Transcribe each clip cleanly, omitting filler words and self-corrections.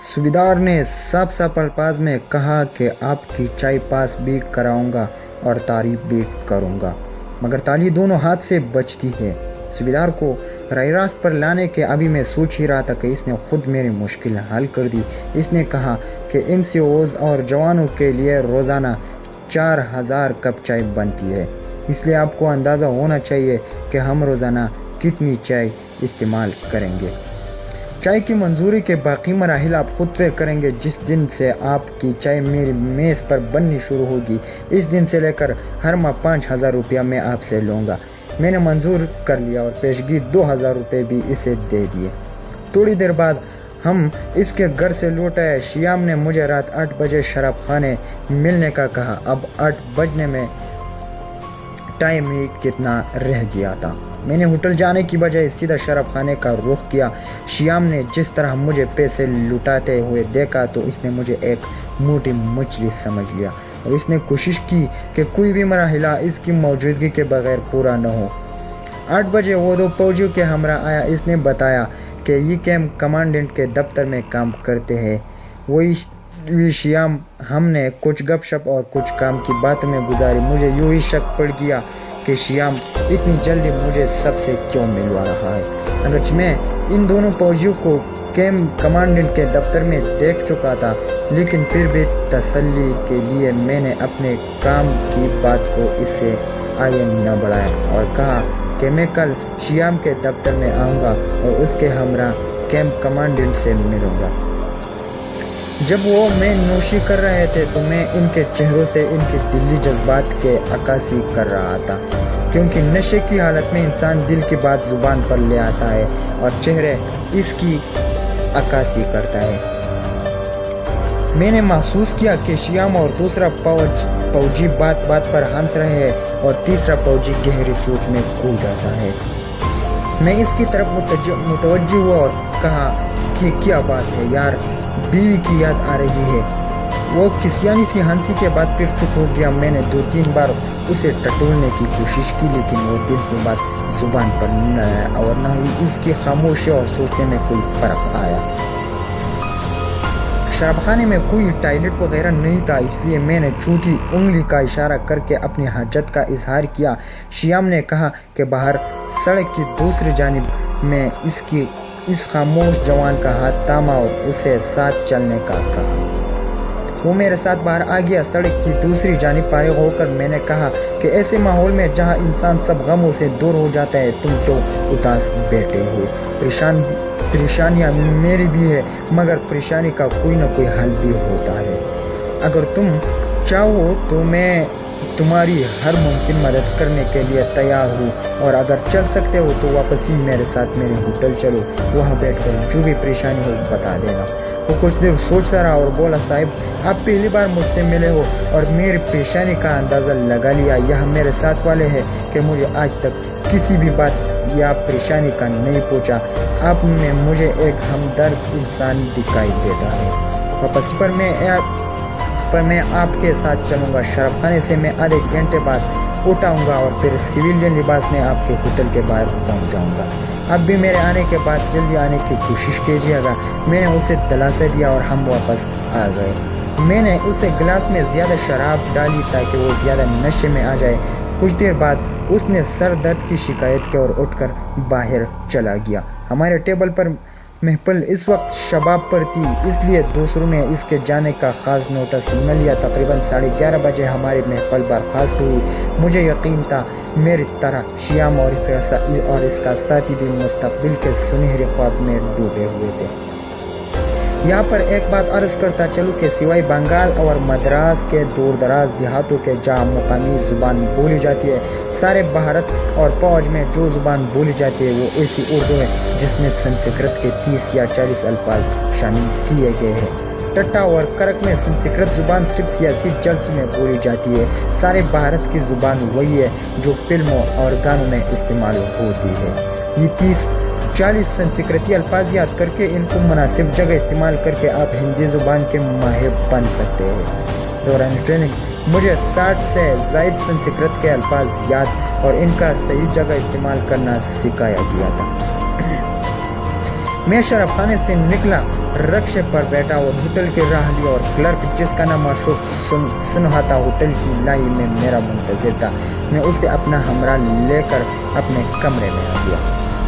सूबेदार ने साफ साफ अल्फाज में कहा कि आपकी चाय पास भी कराऊंगा और तारीफ भी करूंगा, मगर ताली दोनों हाथ से बचती है। सूबेदार को राह रास्त पर लाने के अभी मैं सोच ही रहा था कि इसने खुद मेरी मुश्किल हल कर दी। इसने कहा कि इन सीओज और जवानों के लिए रोज़ाना 4000 कप चाय बनती है, इसलिए आपको अंदाज़ा होना चाहिए कि हम रोज़ाना कितनी चाय इस्तेमाल करेंगे। चाय की मंजूरी के बाकी मराहिल आप खुद तय करेंगे। जिस दिन से आपकी चाय मेरी मेज़ पर बननी शुरू होगी, इस दिन से लेकर हर माह 5000 रुपया मैं आपसे लूँगा। मैंने मंजूर कर लिया और पेशगी 2000 रुपये भी इसे दे दिए। थोड़ी देर बाद हम इसके घर से लौट आए। श्याम ने मुझे रात 8 बजे शराब खाने मिलने का कहा। अब 8 बजने में टाइम ही कितना रह गया था। मैंने होटल जाने की बजाय सीधा शराब खाने का रुख किया। श्याम ने जिस तरह मुझे पैसे लुटाते हुए देखा तो इसने मुझे एक मोटी मछली समझ लिया और इसने कोशिश की कि कोई भी मरहला इसकी मौजूदगी के बगैर पूरा न हो। 8 बजे वो 2 फौजियों के हमरा आया। इसने बताया कि ये कैंप कमांडेंट के दफ्तर में काम करते हैं। वही श्याम। हमने कुछ गपशप और कुछ काम की बातों में गुजारी। मुझे यूं ही शक पड़ गया कि श्याम इतनी जल्दी मुझे सबसे क्यों मिलवा रहा है। अगरचे मैं इन दोनों फौजियों को कैंप कमांडेंट के दफ्तर में देख चुका था, लेकिन फिर भी तसल्ली के लिए मैंने अपने काम की बात को इससे आगे न बढ़ाया और कहा कि मैं कल श्याम के दफ्तर में आऊँगा और उसके हमरा कैंप कमांडेंट से मिलूँगा। जब वो मैं नोशी कर रहे थे तो मैं इनके चेहरों से इनके दिली जज्बात के अक्कासी कर रहा था, क्योंकि नशे की हालत में इंसान दिल की बात जुबान पर ले आता है और चेहरे इसकी अक्कासी करता है। मैंने महसूस किया कि श्याम और दूसरा फौजी बात बात पर हंस रहे हैं और तीसरा फौजी गहरी सोच में खो जाता है। मैं इसकी तरफ मुतवज्जो हुआ और कहा कि क्या बात है यार, बीवी की याद आ रही है। वो किसियानी सी हंसी के बाद फिर चुप हो गया। मैंने 2-3 बार उसे टटोलने की कोशिश की, लेकिन वो दिल की बात जुबान पर न आया और न ही इसकी खामोशी और सोचने में कोई फर्क आया। शराबखाने में कोई टॉयलेट वगैरह नहीं था, इसलिए मैंने छोटी उंगली का इशारा करके अपनी हाजत का इजहार किया। श्याम ने कहा कि बाहर सड़क की दूसरी जानिब में इस खामोश जवान का हाथ थामा और उसे साथ चलने का कहा। वो मेरे साथ बाहर आ गया। सड़क की दूसरी जानिब फारिग होकर मैंने कहा कि ऐसे माहौल में जहां इंसान सब गमों से दूर हो जाता है, तुम क्यों उदास बैठे हो? परेशानियां मेरी भी है, मगर परेशानी का कोई ना कोई हल भी होता है। अगर तुम चाहो तो मैं तुम्हारी हर मुमकिन मदद करने के लिए तैयार हूँ, और अगर चल सकते हो तो वापस ही मेरे साथ मेरे होटल चलो। वहाँ बैठकर जो भी परेशानी हो बता देना। वो कुछ देर सोचता रहा और बोला, साहिब आप पहली बार मुझसे मिले हो और मेरी परेशानी का अंदाज़ा लगा लिया। यह मेरे साथ वाले हैं कि मुझे आज तक किसी भी बात या परेशानी का नहीं पूछा। आप में मुझे एक हमदर्द इंसान दिखाई देता है। वापसी पर मैं आपके साथ चलूँगा। शराबखाने से मैं आधे घंटे बाद उठाऊँगा और फिर सिविलियन लिबास में आपके होटल के बाहर पहुँच जाऊँगा। आप भी मेरे आने के बाद जल्दी आने की कोशिश कीजिएगा। मैंने उसे दिलासा दिया और हम वापस आ गए। मैंने उसे गिलास में ज़्यादा शराब डाली ताकि वो ज़्यादा नशे में आ जाए। कुछ देर बाद उसने सर दर्द की शिकायत की और उठकर बाहर चला गया। हमारे टेबल पर महफिल इस वक्त शबाब पर थी, इसलिए दूसरों ने इसके जाने का ख़ास नोटिस न लिया। तकरीबन 11:30 बजे हमारी महफिल बर्खास्त हुई। मुझे यकीन था मेरी तरह श्याम और इसका साथी भी मुस्तकबिल के सुनहरे ख्वाब में डूबे हुए थे। यहाँ पर एक बात अर्ज करता चलूँ कि सिवाय बंगाल और मद्रास के दूर दराज देहातों के जहाँ मुकामी ज़ुबान बोली जाती है, सारे भारत और फौज में जो ज़ुबान बोली जाती है वो ऐसी उर्दू है जिसमें संस्कृत के 30 या 40 अल्फाज शामिल किए गए हैं। टट्टा और करक में संस्कृत ज़ुबान सिर्फ सियासी जल्सों में बोली जाती है। सारे भारत की ज़ुबान वही है जो फिल्मों और गानों में इस्तेमाल होती है। ये 30-40 संस्कृती अल्फाज याद करके इनको मुनासिब जगह इस्तेमाल करके आप हिंदी ज़ुबान के माहिर बन सकते हैं। दौरान ट्रेनिंग मुझे 60 से ज़ायद संस्कृत के अल्फाज याद और इनका सही जगह इस्तेमाल करना सिखाया गया था। मैं शराबखाने से निकला रक्शे पर बैठा और होटल के राहली और क्लर्क जिसका नाम अशोक सिन्हा था होटल की लाई में मेरा मुंतजिर था। मैं उसे अपना हमरा लेकर अपने कमरे में आ गया।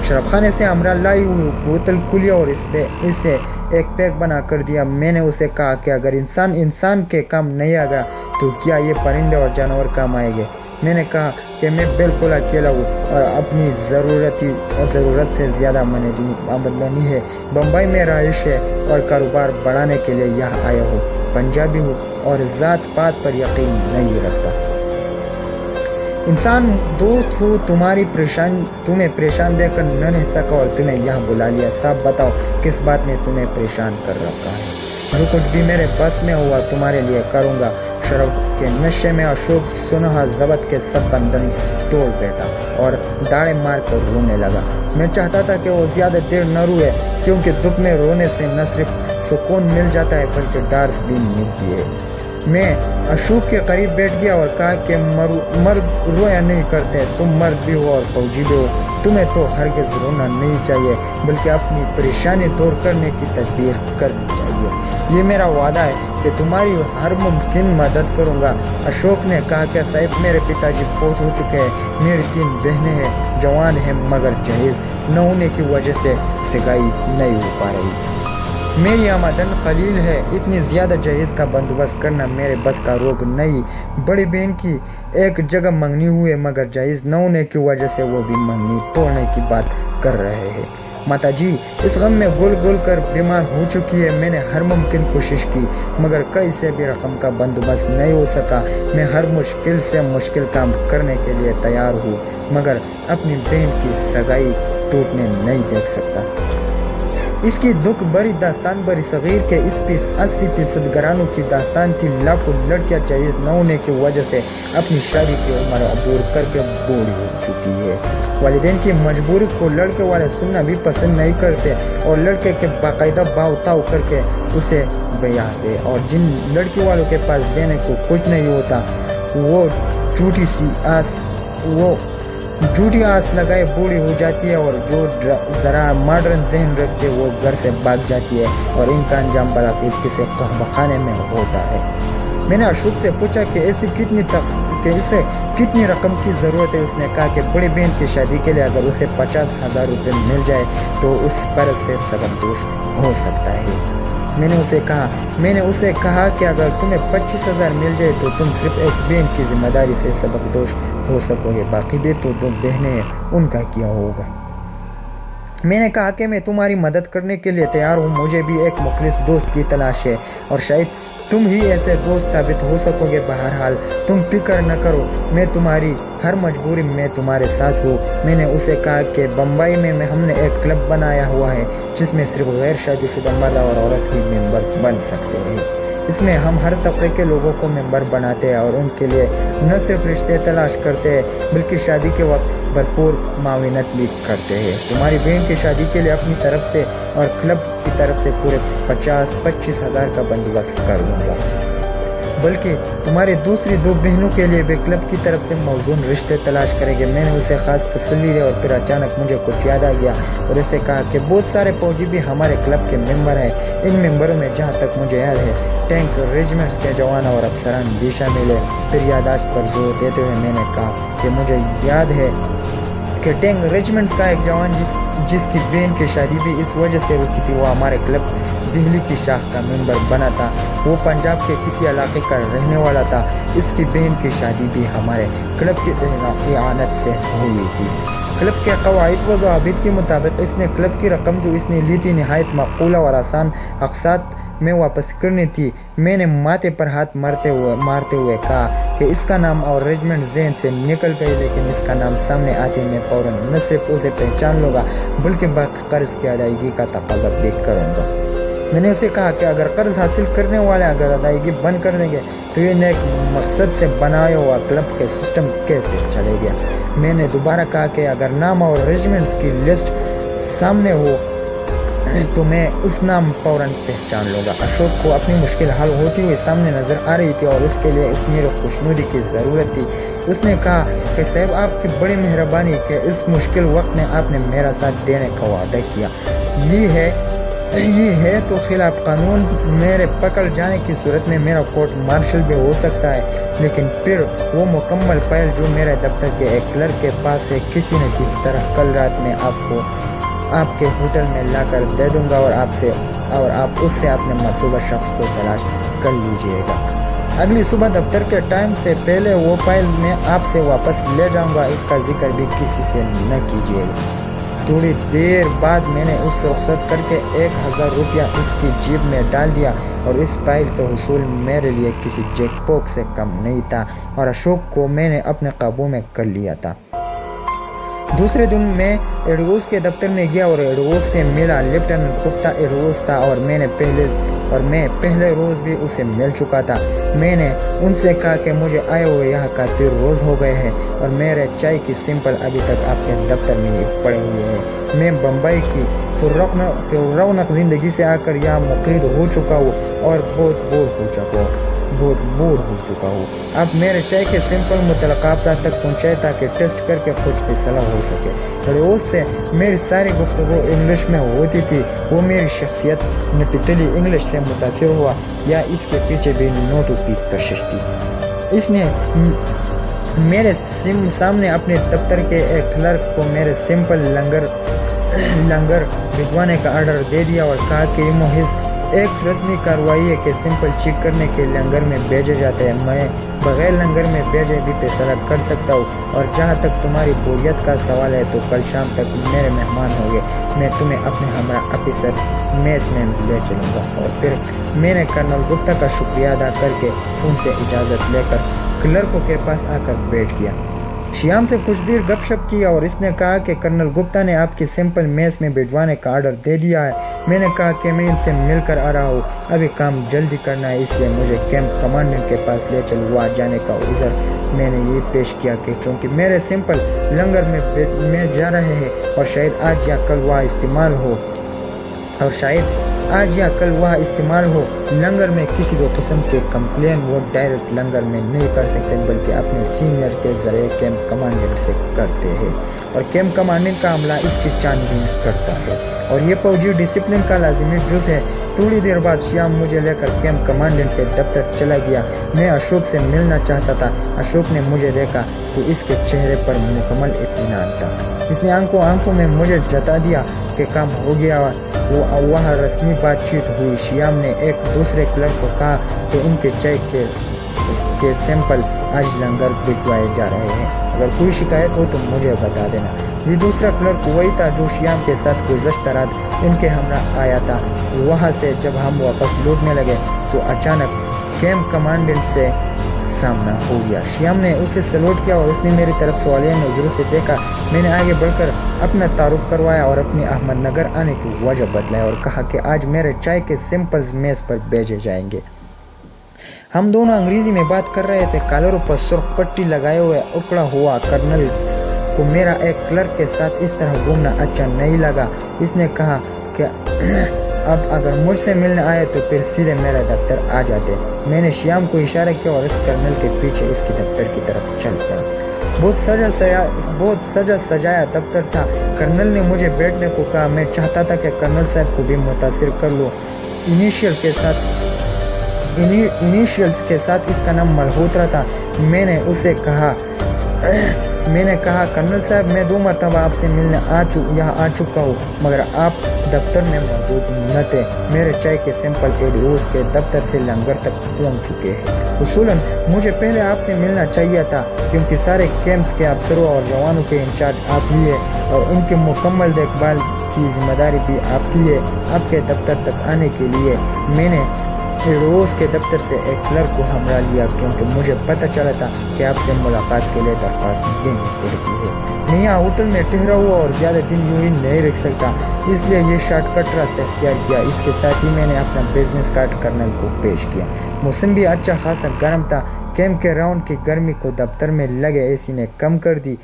शराब खाने से हमरा लाई हुई बोतल खुली और इसे एक पैक बना कर दिया। मैंने उसे कहा कि अगर इंसान के काम नहीं आएगा तो क्या ये परिंदे और जानवर काम आएंगे। मैंने कहा कि मैं बिल्कुल अकेला हूँ और अपनी ज़रूरत से ज़्यादा आमदनी है। बम्बई में रहाइश है और कारोबार बढ़ाने के लिए यहाँ आया हूँ। पंजाबी हूँ और ज़ात पात पर यकीन नहीं रखता। इंसान दोस्त हो तुम्हें परेशान देखकर न रह सका और तुम्हें यहाँ बुला लिया। साहब बताओ किस बात ने तुम्हें परेशान कर रखा है। जो कुछ भी मेरे बस में हुआ तुम्हारे लिए करूँगा। शराब के नशे में अशोक सिन्हा जबत के सब बंधन तोड़ बैठा और दाढ़े मार कर रोने लगा। मैं चाहता था कि वो ज़्यादा देर न रोए, क्योंकि दुख में रोने से न सिर्फ सुकून मिल जाता है बल्कि डार्स भी मिलती है। मैं अशोक के करीब बैठ गया और कहा कि मर्द रोया नहीं करते। तुम मर्द भी हो और फौजी भी हो। तुम्हें तो हरगिज़ रोना नहीं चाहिए बल्कि अपनी परेशानी दूर करने की तदबीर करनी चाहिए। ये मेरा वादा है कि तुम्हारी हर मुमकिन मदद करूँगा। अशोक ने कहा कि साहब मेरे पिताजी बहुत हो चुके हैं। मेरी 3 बहनें हैं, जवान हैं मगर जहेज़ न होने की वजह से सगाई नहीं हो पा रही। मेरी आमदन कलील है। इतनी ज़्यादा जहेज़ का बंदोबस्त करना मेरे बस का रोग नहीं। बड़ी बहन की एक जगह मंगनी हुई मगर जहेज़ न होने की वजह से वो भी मंगनी तोड़ने की बात कर रहे हैं। माताजी इस गम में गोल कर बीमार हो चुकी है। मैंने हर मुमकिन कोशिश की मगर कहीं से भी रकम का बंदोबस्त नहीं हो सका। मैं हर मुश्किल से मुश्किल काम करने के लिए तैयार हूँ मगर अपनी बहन की सगाई टूटने नहीं देख सकता। इसकी दुख भरी दास्तान बड़ी सगीर के इस 80% घरानों की दास्तान थी। लाखों लड़कियां जहेज़ न होने की वजह से अपनी शादी की उम्र अबूर करके बूढ़ी हो चुकी है। वालिदैन की मजबूरी को लड़के वाले सुनना भी पसंद नहीं करते और लड़के के बाकायदा भाव ताव करके उसे ब्याह दे। और जिन लड़की वालों के पास देने को कुछ नहीं होता वो झूठी आस लगाए बूढ़ी हो जाती है और जो ज़रा मॉडर्न जहन रखते वो घर से भाग जाती है और इनका अंजाम बलाखिर किसी कहबखाने में होता है। मैंने अशोक से पूछा कि इसे कितनी रकम की ज़रूरत है। उसने कहा कि बड़ी बहन की शादी के लिए अगर उसे 50,000 रुपये मिल जाए तो उस पर से सबकदोश हो सकता है। मैंने उसे कहा कि अगर तुम्हें 25,000 मिल जाए तो तुम सिर्फ एक बहन की जिम्मेदारी से सबकदोश हो सकोगे, बाकी भी तो 2 बहनें हैं उनका क्या होगा। मैंने कहा कि मैं तुम्हारी मदद करने के लिए तैयार हूँ। मुझे भी एक मुखलिस दोस्त की तलाश है और शायद तुम ही ऐसे दोस्त साबित हो सकोगे। बहरहाल तुम फिक्र न करो, मैं तुम्हारी हर मजबूरी में तुम्हारे साथ हूँ। मैंने उसे कहा कि बम्बई में हमने एक क्लब बनाया हुआ है जिसमें सिर्फ गैर शादीशुदा मर्द और औरत ही मेंबर बन सकते हैं। इसमें हम हर तबके के लोगों को मेंबर बनाते हैं और उनके लिए न सिर्फ रिश्ते तलाश करते हैं बल्कि शादी के वक्त भरपूर माविनत भी करते हैं। तुम्हारी बहन की शादी के लिए अपनी तरफ से और क्लब की तरफ से पूरे 50-25,000 का बंदोबस्त कर दूंगा। बल्कि तुम्हारी दूसरी 2 बहनों के लिए भी क्लब की तरफ से मौजूद रिश्ते तलाश करेंगे। मैंने उसे खास तसल्ली दी और फिर अचानक मुझे कुछ याद आ गया और उसे कहा कि बहुत सारे फौजी भी हमारे क्लब के मेंबर हैं। इन मेंबरों में जहाँ तक मुझे याद है टैंक रेजिमेंट्स के जवान और अफसरान भी शामिल है। फिर याददाश्त पर जोर देते हुए मैंने कहा कि मुझे याद है कि टैंक रेजिमेंट्स का एक जवान जिसकी बहन की शादी भी इस वजह से रुकी थी वो हमारे क्लब दिल्ली की शाख का मेंबर बना था। वो पंजाब के किसी इलाके का रहने वाला था। इसकी बहन की शादी भी हमारे क्लब की आनत से हुई थी। क्लब के कवायद व ज़वाबित के मुताबिक इसने क्लब की रकम जो इसने ली थी नहायत माकूला और आसान अक़सात में वापस करनी थी। मैंने माथे पर हाथ मारते हुए कहा कि इसका नाम और रेजिमेंट ज़हन से निकल गई, लेकिन इसका नाम सामने आते मैं फौरन न सिर्फ उसे पहचान लूँगा बल्कि बाकी कर्ज की अदायगी का तकाज़ा भी करूँगा। मैंने उसे कहा कि अगर कर्ज हासिल करने वाले अगर अदायगी बंद कर देंगे तो ये नेक मकसद से बनाया हुआ क्लब के सिस्टम कैसे चलेगा। मैंने दोबारा कहा कि अगर नाम और रेजिमेंट्स की लिस्ट सामने हो तो मैं उस नाम फौरन पहचान लूँगा। अशोक को अपनी मुश्किल हल होती हुई सामने नज़र आ रही थी और उसके लिए इस मेरी खुशनुदी की ज़रूरत थी। उसने कहा कि साहब आपकी बड़ी मेहरबानी कि इस मुश्किल वक्त में आपने मेरा साथ देने का वादा किया। ये है یہ ہے تو خلاف قانون، میرے پکڑ جانے کی صورت میں میرا کورٹ مارشل بھی ہو سکتا ہے، لیکن پھر وہ مکمل فائل جو میرے دفتر کے ایک کلرک کے پاس ہے کسی نہ کسی طرح کل رات میں آپ کے ہوٹل میں لا کر دے دوں گا، اور آپ اس سے اپنے مطلوبہ شخص کو تلاش کر لیجئے گا۔ اگلی صبح دفتر کے ٹائم سے پہلے وہ فائل میں آپ سے واپس لے جاؤں گا، اس کا ذکر بھی کسی سے نہ کیجیے گا۔ تھوڑی دیر بعد میں نے اس سے رخصت کر کے 1000 روپیہ اس کی جیب میں ڈال دیا، اور اس فائل کا حصول میرے لیے کسی جیک پاک سے کم نہیں تھا، اور اشوک کو میں نے اپنے قابو میں کر لیا تھا۔ دوسرے دن میں ایڈوس کے دفتر میں گیا اور ایڈوس سے ملا۔ لیفٹیننٹ گپتا ایڈوس تھا، اور میں پہلے روز بھی اسے مل چکا تھا۔ میں نے ان سے کہا کہ مجھے آئے ہوئے یہاں کافی روز ہو گئے ہیں، اور میرے چائے کی سیمپل ابھی تک آپ کے دفتر میں ہی پڑے ہوئے ہیں۔ میں بمبئی کی رونق زندگی سے آ کر یہاں مقید ہو چکا ہوں، اور بہت بور ہو چکا ہوں۔ اب میرے چائے کے سیمپل متعلقہ افراد تک پہنچائے تاکہ ٹیسٹ کر کے کچھ فیصلہ ہو سکے۔ ایڈوس سے میری ساری گفتگو انگلش میں ہوتی تھی۔ وہ میری شخصیت نپتلی انگلش سے متاثر ہوا، یا اس کے پیچھے بھی نوٹوں کی کشش تھی۔ اس نے میرے سامنے اپنے دفتر کے ایک کلرک کو میرے سیمپل لنگر بھجوانے کا آرڈر دے دیا، اور کہا کہ یہ محض ایک رسمی کارروائی ہے کہ سیمپل چیک کرنے کے لنگر میں بھیجے جاتے ہیں۔ میں بغیر لنگر میں بھیجے بھی فیصلہ کر سکتا ہوں، اور جہاں تک تمہاری بوریت کا سوال ہے تو کل شام تک میرے مہمان ہوں گے۔ میں تمہیں اپنے ہمراہ آفیسرز میس میں لے چلوں گا۔ اور پھر میں نے کرنل گپتا کا شکریہ ادا کر کے ان سے اجازت لے کر کلرکوں کے پاس آ کر بیٹھ گیا۔ شیام سے کچھ دیر گپ شپ کی، اور اس نے کہا کہ کرنل گپتا نے آپ کی سیمپل میس میں بھجوانے کا آرڈر دے دیا ہے۔ میں نے کہا کہ میں ان سے مل کر آ رہا ہوں، ابھی کام جلدی کرنا ہے، اس لیے مجھے کیمپ کمانڈنٹ کے پاس لے چل۔ وہاں جانے کا عذر میں نے یہ پیش کیا کہ چونکہ میرے سیمپل لنگر میں جا رہے ہیں، اور شاید آج یا کل وہاں استعمال ہو، لنگر میں کسی بھی قسم کے کمپلین وہ ڈائریکٹ لنگر میں نہیں کر سکتے، بلکہ اپنے سینئر کے ذریعے کیمپ کمانڈنٹ سے کرتے ہیں، اور کیمپ کمانڈنٹ کا عملہ اس کی چھان بین کرتا ہے، اور یہ فوجی ڈسپلن کا لازمی جز ہے۔ تھوڑی دیر بعد شیام مجھے لے کر کیمپ کمانڈنٹ کے دفتر چلا گیا۔ میں اشوک سے ملنا چاہتا تھا۔ اشوک نے مجھے دیکھا تو اس کے چہرے پر مکمل اطمینان تھا۔ اس نے آنکھوں میں مجھے جتا دیا کہ کام ہو گیا۔ وہاں رسمی بات چیت ہوئی۔ شیام نے ایک دوسرے کلرک کو کہا کہ ان کے چائے کے سیمپل آج لنگر بھجوائے جا رہے ہیں، اگر کوئی شکایت ہو تو مجھے بتا دینا۔ یہ دوسرا کلرک وہی تھا جو شیام کے ساتھ گزشتہ رات ان کے ہمراہ آیا تھا۔ وہاں سے جب ہم واپس لوٹنے لگے تو اچانک کیمپ کمانڈنٹ سے سامنا ہو گیا۔ شیام نے اسے سلوٹ کیا، اور اس نے میری طرف سوالیہ نظروں سے دیکھا۔ میں نے آگے بڑھ کر اپنا تعارف کروایا اور اپنی احمد نگر آنے کی وجہ بتلائی، اور کہا کہ آج میرے چائے کے سیمپلز میز پر بھیجے جائیں گے۔ ہم دونوں انگریزی میں بات کر رہے تھے۔ کالروں پر سرخ پٹی لگائے ہوئے اکڑا ہوا کرنل کو میرا ایک کلرک کے ساتھ اس طرح گھومنا اچھا نہیں لگا۔ اس نے کہا کہ اب اگر مجھ سے ملنے آئے تو پھر سیدھے میرے دفتر آ جاتے۔ میں نے شیام کو اشارہ کیا اور اس کرنل کے پیچھے اس کے دفتر کی طرف چل پڑا۔ بہت سجا سجایا دفتر تھا۔ کرنل نے مجھے بیٹھنے کو کہا۔ میں چاہتا تھا کہ کرنل صاحب کو بھی متاثر کر لوں۔ انیشیلز کے ساتھ اس کا نام ملہوترا تھا۔ میں نے کہا کرنل صاحب، میں 2 مرتبہ آپ سے ملنے یہاں آ چکا ہوں، مگر آپ دفتر میں موجود نہ تھے۔ میرے چائے کے سیمپل ایڈوس کے دفتر سے لنگر تک پہنچ چکے ہیں۔ اصولاً مجھے پہلے آپ سے ملنا چاہیے تھا، کیونکہ سارے کیمپس کے افسروں اور جوانوں کے انچارج آپ ہی ہیں، اور ان کی مکمل دیکھ بھال کی ذمہ داری بھی آپ کی ہے۔ آپ کے دفتر تک آنے کے لیے میں نے ایڈوس کے دفتر سے ایک کلرک کو ہمراہ لیا، کیونکہ مجھے پتہ چلا تھا کہ آپ سے ملاقات کے لیے درخواست دینی پڑتی ہے۔ میں یہاں ہوٹل میں ٹھہرا ہوا اور زیادہ دن یوں ہی نہیں رکھ سکتا، اس لیے یہ شارٹ کٹ راستہ اختیار کیا۔ اس کے ساتھ ہی میں نے اپنا بزنس کارڈ کرنل کو پیش کیا۔ موسم بھی اچھا خاصا گرم تھا۔ کیمپ کے راؤنڈ کی گرمی کو دفتر میں لگے اے سی نے کم کر دی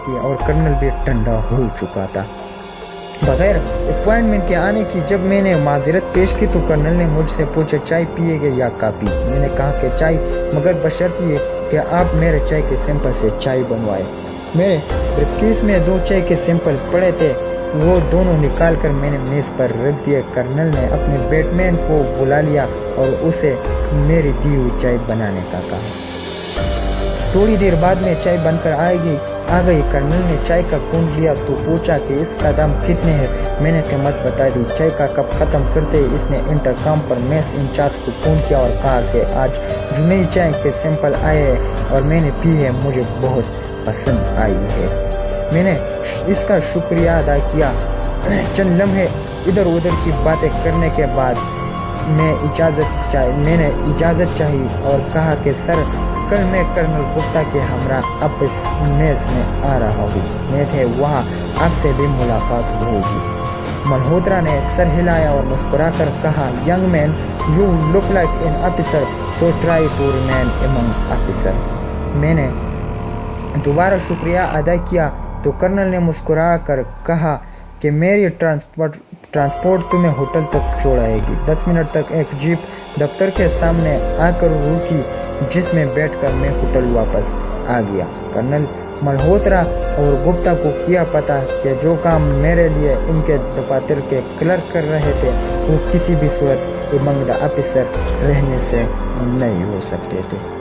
تھی، اور کرنل بھی ٹھنڈا ہو چکا تھا۔ بغیر اپوائنٹمنٹ کے آنے کی جب میں نے معذرت پیش کی تو کرنل نے مجھ سے پوچھا چائے پیے گے یا کافی؟ میں نے کہا کہ چائے، مگر بشرط یہ کہ آپ میرے چائے کے سیمپل سے چائے بنوائے۔ میرے بریف کیس میں 2 چائے کے سیمپل پڑے تھے، वो दोनों निकाल कर मैंने मेज़ पर रख दिए। कर्नल ने अपने बैटमैन को बुला लिया और उसे मेरी दी हुई चाय बनाने का कहा। थोड़ी देर बाद में चाय बनकर आ गई। कर्नल ने चाय का घूंट लिया तो पूछा कि इसका दाम कितने है। मैंने कीमत बता दी। चाय का कप ख़त्म करते ही इसने इंटरकॉम पर मेस इंचार्ज को फ़ोन किया और कहा कि आज जो नई चाय के सैंपल आए हैं और मैंने पी है, मुझे बहुत पसंद आई है। मैंने इसका शुक्रिया अदा किया। चंद लम्हे इधर उधर की बातें करने के बाद मैंने इजाज़त चाहिए और कहा कि सर, कल मैं कर्नल गुप्ता के हमरा ऑफिस मेस में आ रहा हूँ। मैं थे वहाँ, आपसे भी मुलाकात होगी। मल्होत्रा ने सर हिलाया और मुस्कुराकर कहा, young man, you look like an officer, so try to remain among officer. मैंने दोबारा शुक्रिया अदा किया तो कर्नल ने मुस्कुरा कर कहा कि मेरी ट्रांसपोर्ट तुम्हें होटल तक छोड़ाएगी। 10 मिनट तक एक जीप दफ्तर के सामने आकर रुकी, जिसमें बैठकर मैं होटल वापस आ गया। कर्नल मल्होत्रा और गुप्ता को किया पता कि जो काम मेरे लिए इनके दफ्तर के क्लर्क कर रहे थे वो किसी भी सूरत एमंग द ऑफिसर रहने से नहीं हो सकते थे।